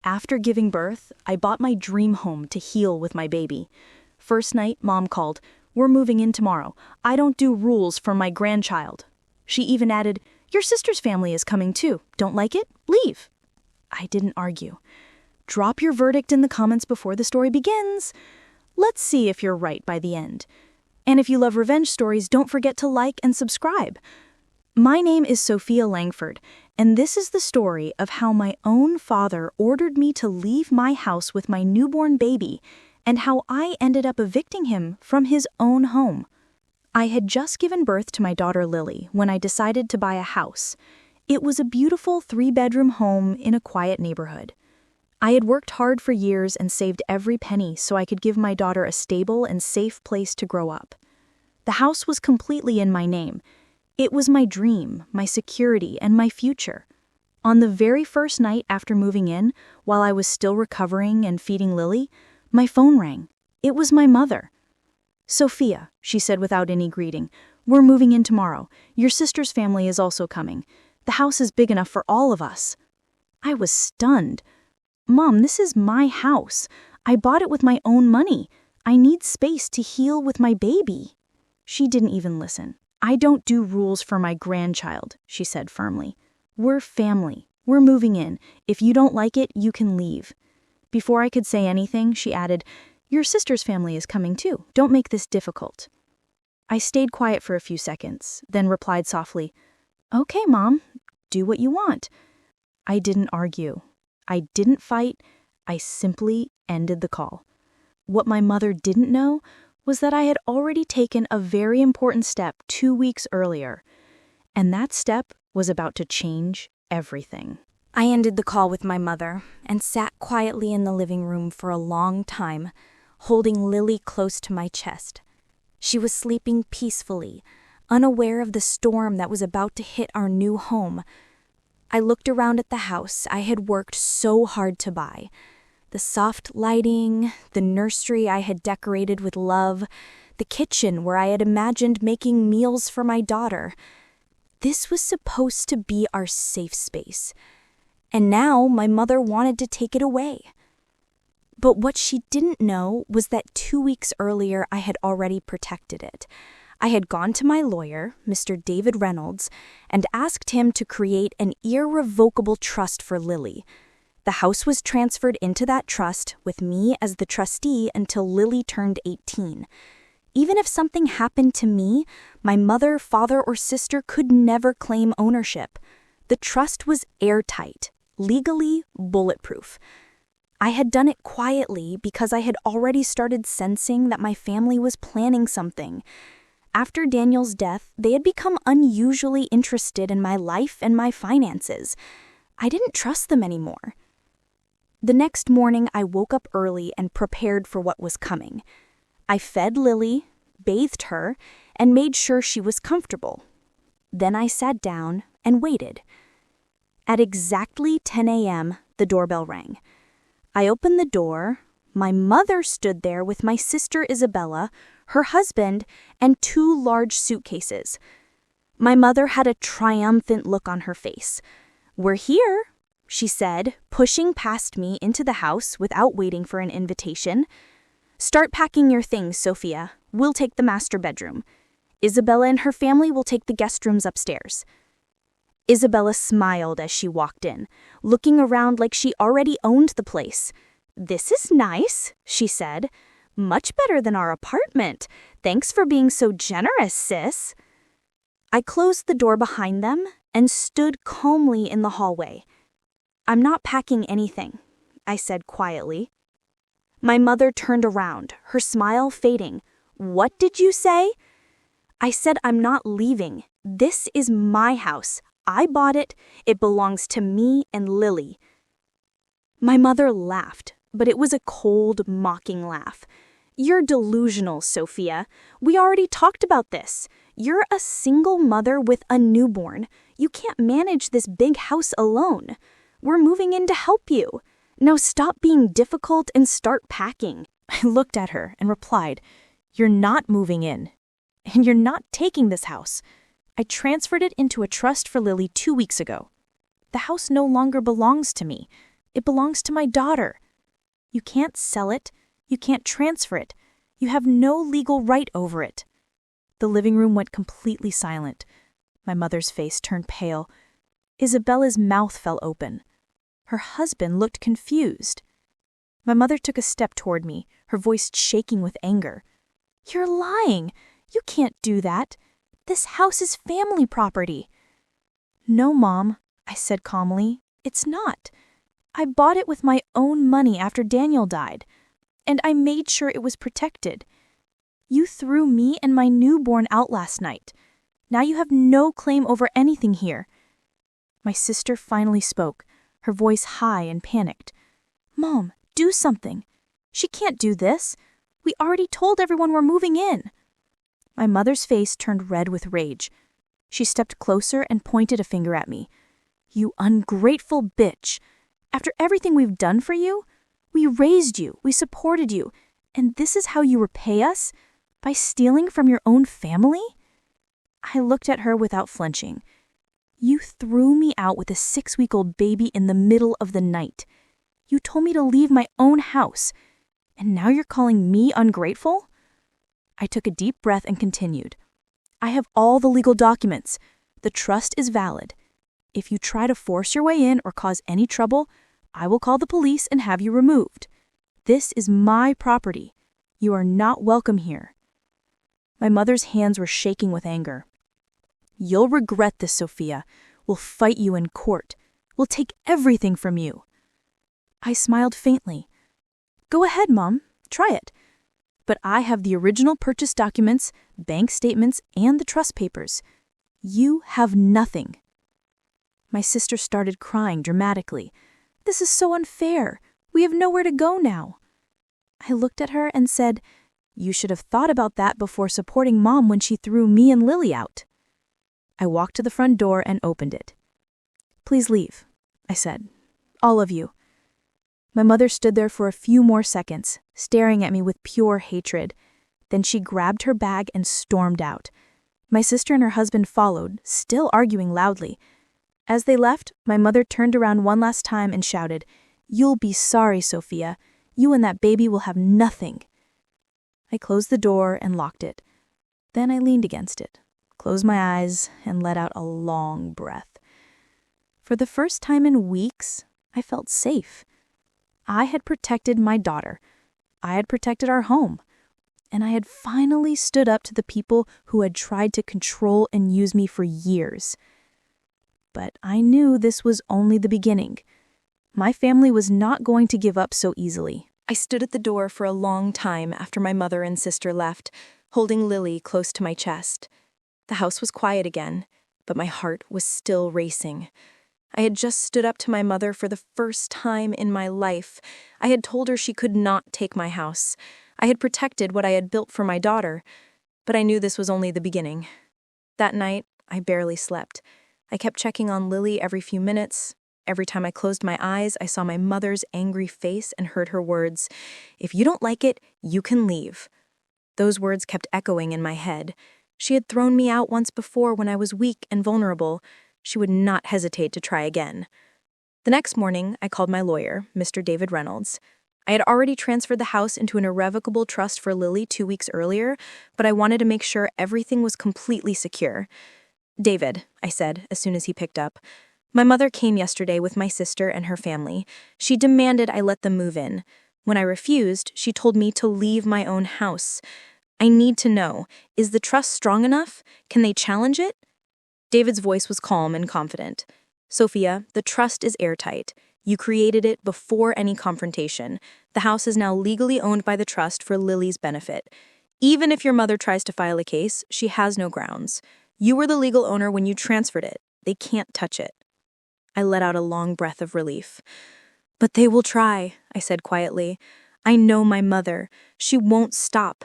After giving birth, I bought my dream home to heal with my baby. First night, Mom called, "We're moving in tomorrow. I don't do rules for my grandchild." She even added, "Your sister's family is coming too. Don't like it? Leave." I didn't argue. Drop your verdict in the comments before the story begins. Let's see if you're right by the end. And if you love revenge stories, don't forget to like and subscribe. My name is Sophia Langford, and this is the story of how my own father ordered me to leave my house with my newborn baby, and how I ended up evicting him from his own home. I had just given birth to my daughter Lily when I decided to buy a house. It was a beautiful 3-bedroom home in a quiet neighborhood. I had worked hard for years and saved every penny so I could give my daughter a stable and safe place to grow up. The house was completely in my name. It was my dream, my security, and my future. On the very first night after moving in, while I was still recovering and feeding Lily, my phone rang. It was my mother. "Sophia," she said without any greeting, "we're moving in tomorrow. Your sister's family is also coming. The house is big enough for all of us." I was stunned. "Mom, this is my house. I bought it with my own money. I need space to heal with my baby." She didn't even listen. "I don't do rules for my grandchild," she said firmly. "We're family. We're moving in. If you don't like it, you can leave." Before I could say anything, she added, "Your sister's family is coming too. Don't make this difficult." I stayed quiet for a few seconds, then replied softly, "Okay, Mom, do what you want." I didn't argue. I didn't fight. I simply ended the call. What my mother didn't know was that I had already taken a very important step 2 weeks earlier, and that step was about to change everything. I ended the call with my mother and sat quietly in the living room for a long time, holding Lily close to my chest. She was sleeping peacefully, unaware of the storm that was about to hit our new home. I looked around at the house I had worked so hard to buy. The soft lighting, the nursery I had decorated with love, the kitchen where I had imagined making meals for my daughter. This was supposed to be our safe space. And now my mother wanted to take it away. But what she didn't know was that 2 weeks earlier I had already protected it. I had gone to my lawyer, Mr. David Reynolds, and asked him to create an irrevocable trust for Lily. The house was transferred into that trust with me as the trustee until Lily turned 18. Even if something happened to me, my mother, father, or sister could never claim ownership. The trust was airtight, legally bulletproof. I had done it quietly because I had already started sensing that my family was planning something. After Daniel's death, they had become unusually interested in my life and my finances. I didn't trust them anymore. The next morning, I woke up early and prepared for what was coming. I fed Lily, bathed her, and made sure she was comfortable. Then I sat down and waited. At exactly 10 a.m., the doorbell rang. I opened the door. My mother stood there with my sister Isabella, her husband, and 2 large suitcases. My mother had a triumphant look on her face. "We're here," she said, pushing past me into the house without waiting for an invitation. "Start packing your things, Sophia. We'll take the master bedroom. Isabella and her family will take the guest rooms upstairs." Isabella smiled as she walked in, looking around like she already owned the place. "This is nice," she said. "Much better than our apartment. Thanks for being so generous, sis." I closed the door behind them and stood calmly in the hallway. "I'm not packing anything," I said quietly. My mother turned around, her smile fading. "What did you say?" I said, "I'm not leaving. This is my house. I bought it. It belongs to me and Lily." My mother laughed, but it was a cold, mocking laugh. "You're delusional, Sophia. We already talked about this. You're a single mother with a newborn. You can't manage this big house alone. We're moving in to help you. Now stop being difficult and start packing." I looked at her and replied, "You're not moving in, and you're not taking this house. I transferred it into a trust for Lily 2 weeks ago. The house no longer belongs to me. It belongs to my daughter. You can't sell it. You can't transfer it. You have no legal right over it. The living room went completely silent. My mother's face turned pale. Isabella's mouth fell open. Her husband looked confused. My mother took a step toward me, her voice shaking with anger. You're lying. You can't do that. This house is family property. No, Mom, I said calmly. It's not. I bought it with my own money after Daniel died, and I made sure it was protected. You threw me and my newborn out last night. Now you have no claim over anything here. My sister finally spoke, her voice high and panicked. Mom, do something. She can't do this. We already told everyone we're moving in. My mother's face turned red with rage. She stepped closer and pointed a finger at me. You ungrateful bitch. After everything we've done for you, we raised you, we supported you, and this is how you repay us? By stealing from your own family? I looked at her without flinching. You threw me out with a 6-week-old baby in the middle of the night. You told me to leave my own house, and now you're calling me ungrateful? I took a deep breath and continued. I have all the legal documents. The trust is valid. If you try to force your way in or cause any trouble, I will call the police and have you removed. This is my property. You are not welcome here. My mother's hands were shaking with anger. You'll regret this, Sophia. We'll fight you in court. We'll take everything from you. I smiled faintly. Go ahead, Mom. Try it. But I have the original purchase documents, bank statements, and the trust papers. You have nothing. My sister started crying dramatically. This is so unfair. We have nowhere to go now. I looked at her and said, You should have thought about that before supporting Mom when she threw me and Lily out. I walked to the front door and opened it. Please leave, I said. All of you. My mother stood there for a few more seconds, staring at me with pure hatred. Then she grabbed her bag and stormed out. My sister and her husband followed, still arguing loudly. As they left, my mother turned around one last time and shouted, You'll be sorry, Sophia. You and that baby will have nothing. I closed the door and locked it. Then I leaned against it, closed my eyes, and let out a long breath. For the first time in weeks, I felt safe. I had protected my daughter. I had protected our home. And I had finally stood up to the people who had tried to control and use me for years. But I knew this was only the beginning. My family was not going to give up so easily. I stood at the door for a long time after my mother and sister left, holding Lily close to my chest. The house was quiet again, but my heart was still racing. I had just stood up to my mother for the first time in my life. I had told her she could not take my house. I had protected what I had built for my daughter, but I knew this was only the beginning. That night, I barely slept. I kept checking on Lily every few minutes. Every time I closed my eyes, I saw my mother's angry face and heard her words, If you don't like it, you can leave. Those words kept echoing in my head. She had thrown me out once before when I was weak and vulnerable. She would not hesitate to try again. The next morning, I called my lawyer, Mr. David Reynolds. I had already transferred the house into an irrevocable trust for Lily 2 weeks earlier, but I wanted to make sure everything was completely secure. David, I said as soon as he picked up, my mother came yesterday with my sister and her family. She demanded I let them move in. When I refused, she told me to leave my own house. I need to know, is the trust strong enough? Can they challenge it? David's voice was calm and confident. Sophia, the trust is airtight. You created it before any confrontation. The house is now legally owned by the trust for Lily's benefit. Even if your mother tries to file a case, she has no grounds. You were the legal owner when you transferred it. They can't touch it. I let out a long breath of relief. But they will try, I said quietly. I know my mother. She won't stop.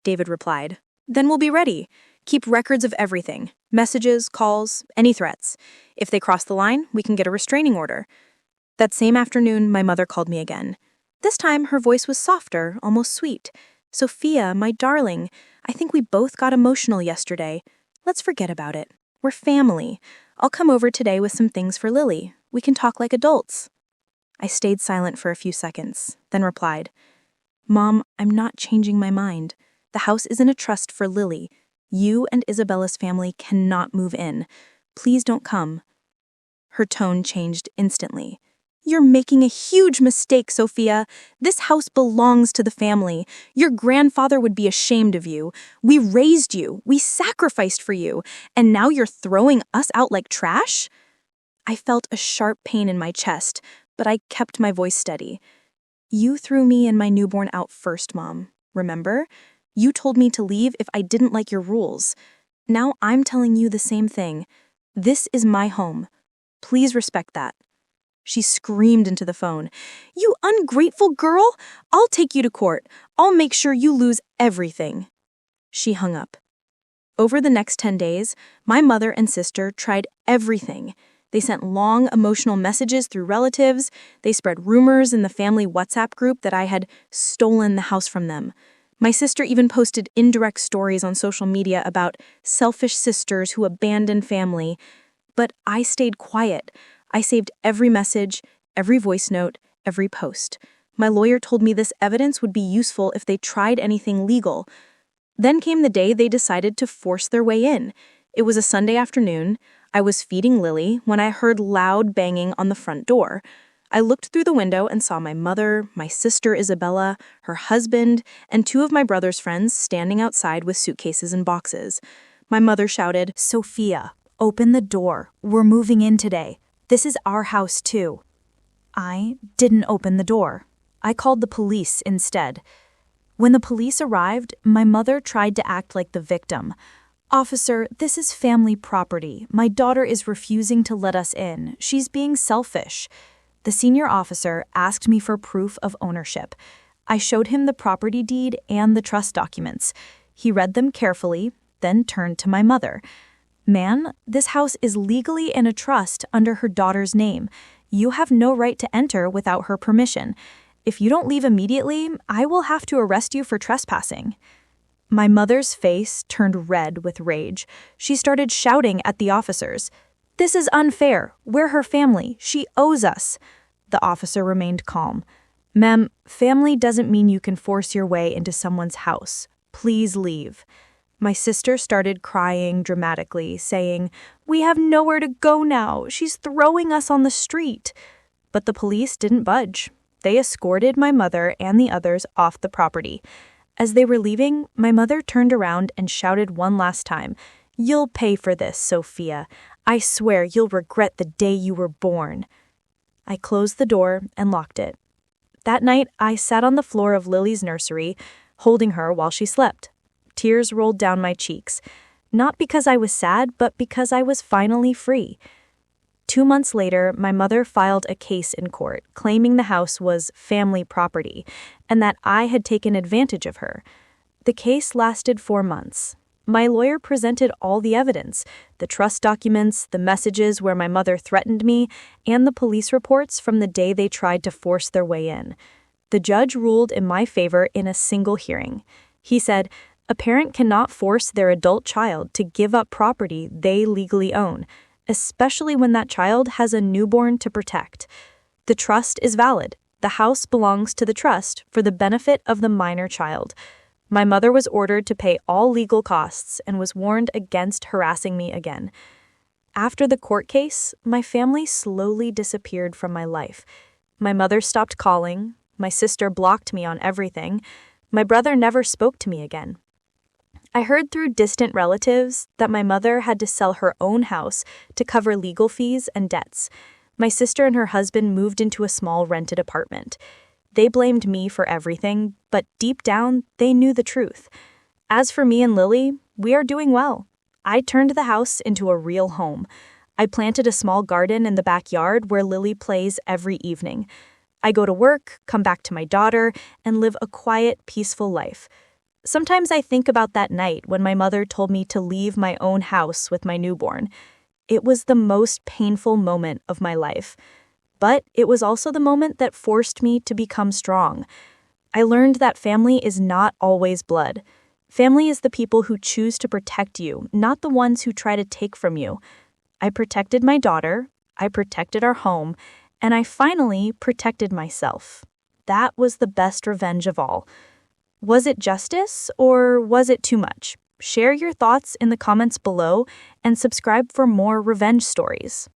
David replied, Then we'll be ready. Keep records of everything. Messages, calls, any threats. If they cross the line, we can get a restraining order. That same afternoon, my mother called me again. This time, her voice was softer, almost sweet. Sophia, my darling, I think we both got emotional yesterday. Let's forget about it. We're family. I'll come over today with some things for Lily. We can talk like adults. I stayed silent for a few seconds, then replied, Mom, I'm not changing my mind. The house is in a trust for Lily. You and Isabella's family cannot move in. Please don't come. Her tone changed instantly. You're making a huge mistake, Sophia. This house belongs to the family. Your grandfather would be ashamed of you. We raised you. We sacrificed for you. And now you're throwing us out like trash? I felt a sharp pain in my chest, but I kept my voice steady. You threw me and my newborn out first, Mom. Remember? You told me to leave if I didn't like your rules. Now I'm telling you the same thing. This is my home. Please respect that. She screamed into the phone. You ungrateful girl! I'll take you to court. I'll make sure you lose everything. She hung up. Over the next 10 days, my mother and sister tried everything. They sent long, emotional messages through relatives. They spread rumors in the family WhatsApp group that I had stolen the house from them. My sister even posted indirect stories on social media about selfish sisters who abandon family. But I stayed quiet. I saved every message, every voice note, every post. My lawyer told me this evidence would be useful if they tried anything legal. Then came the day they decided to force their way in. It was a Sunday afternoon. I was feeding Lily when I heard loud banging on the front door. I looked through the window and saw my mother, my sister Isabella, her husband, and 2 of my brother's friends standing outside with suitcases and boxes. My mother shouted, Sophia, open the door. We're moving in today. This is our house too. I didn't open the door. I called the police instead. When the police arrived, my mother tried to act like the victim. Officer, this is family property. My daughter is refusing to let us in. She's being selfish. The senior officer asked me for proof of ownership. I showed him the property deed and the trust documents. He read them carefully, then turned to my mother. Man, this house is legally in a trust under her daughter's name. You have no right to enter without her permission. If you don't leave immediately, I will have to arrest you for trespassing. My mother's face turned red with rage. She started shouting at the officers. This is unfair. We're her family. She owes us. The officer remained calm. Ma'am, family doesn't mean you can force your way into someone's house. Please leave. My sister started crying dramatically, saying, We have nowhere to go now. She's throwing us on the street. But the police didn't budge. They escorted my mother and the others off the property. As they were leaving, my mother turned around and shouted one last time, You'll pay for this, Sophia. I swear you'll regret the day you were born. I closed the door and locked it. That night, I sat on the floor of Lily's nursery, holding her while she slept. Tears rolled down my cheeks, not because I was sad, but because I was finally free. 2 months later, my mother filed a case in court, claiming the house was family property and that I had taken advantage of her. The case lasted 4 months. My lawyer presented all the evidence, the trust documents, the messages where my mother threatened me, and the police reports from the day they tried to force their way in. The judge ruled in my favor in a single hearing. He said, A parent cannot force their adult child to give up property they legally own, especially when that child has a newborn to protect. The trust is valid. The house belongs to the trust for the benefit of the minor child. My mother was ordered to pay all legal costs and was warned against harassing me again. After the court case, my family slowly disappeared from my life. My mother stopped calling. My sister blocked me on everything. My brother never spoke to me again. I heard through distant relatives that my mother had to sell her own house to cover legal fees and debts. My sister and her husband moved into a small rented apartment. They blamed me for everything, but deep down, they knew the truth. As for me and Lily, we are doing well. I turned the house into a real home. I planted a small garden in the backyard where Lily plays every evening. I go to work, come back to my daughter, and live a quiet, peaceful life. Sometimes I think about that night when my mother told me to leave my own house with my newborn. It was the most painful moment of my life. But it was also the moment that forced me to become strong. I learned that family is not always blood. Family is the people who choose to protect you, not the ones who try to take from you. I protected my daughter, I protected our home, and I finally protected myself. That was the best revenge of all. Was it justice, or was it too much? Share your thoughts in the comments below and subscribe for more revenge stories.